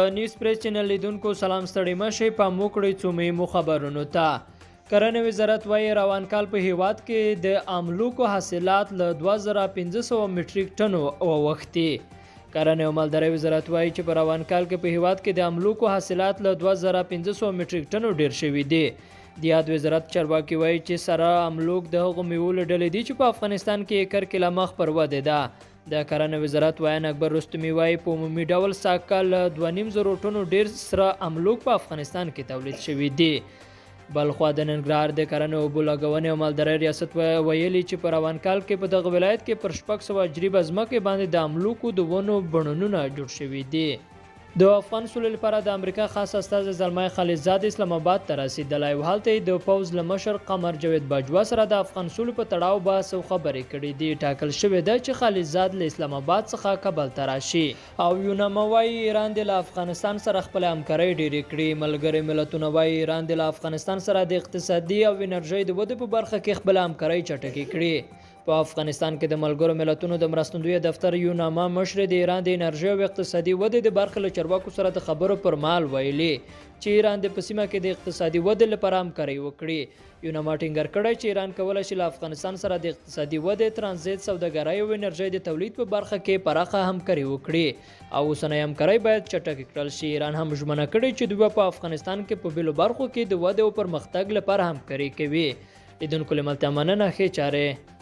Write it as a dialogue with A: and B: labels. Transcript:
A: د نیوز پریس چینل لیدونکو سلام ستړي مشي په موکړی څو مهمو خبرونو ته کرنې وزارت وايي روان کال په هیواد کې د املوکو حاصلات له 2500 میټریک ټنو اوختي. کرنې او مالدارۍ وزارت وايي چې په روان کال کې په هیواد کې د املوکو حاصلات له 2500 میټریک ټنو ډیر شوي دي. د یاد وزارت چارواکي وايي چې سره املوک د هغو میوو له ډلې دي چې په افغانستان کې ایکر کې لا مخ پر وده ده. د کرنې وزارت وایي اکبر رستمي وايي په عمومي ډول سږکال 2500 ټنو ډیر سره املوک په افغانستان کې تولید شوي دي. بلخوا د ننګرهار د کرنې اوبو لګونې او مالدارۍ ریاست ویلي چې په روان کال کې په دغه ولایت کې پر 600 جریبه ځمکې باندې د املوکو د ونو بڼونونه جوړ شوي دي. د افغان سولې لپاره د امریکا خاص استازی زلمای خلیلزاد اسلام آباد ته رسیدلی او هلته د پوځ له مشر قمر جاوید باجوا سره د افغان سولې په تړاو بحث او خبرې کړې دي. ټاکل شوې ده چې خلیلزاد له اسلام آباد څخه کابل ته راشي. او یوناما وایي ایران د له افغانستان سره خپل همکارۍ ډېرې کړي. ملګري ملتونه وایي ایران د له افغانستان سره د اقتصادي او انرژۍ د ودې په برخه کې خپل همکارۍ چټکې کړي. په افغانستان کې د ملګرو ملتونو د مرستندوی دفتر یوناما مشر د ایران د انرژۍ او اقتصادي ودې د برخې له چارواکو سره د خبرو پر مهال ویلي چې ایران د په سیمه کې د اقتصادي ودې لپاره همکارۍ وکړي. یوناما ټینګار کړی چې ایران کولی شي له افغانستان سره د اقتصادي ودې، ترانزیت، سوداګرۍ او انرژۍ د تولید په برخه کې پراخه همکاري وکړي او اوسنۍ همکارۍ باید چټکې کړل شي. ایران هم ژمنه کړې چې دوی په افغانستان کې په بیلو برخو کې د ودې او پرمختګ لپاره همکاري کوي. لیدونکو له ملتیا مننه، ښې چارې.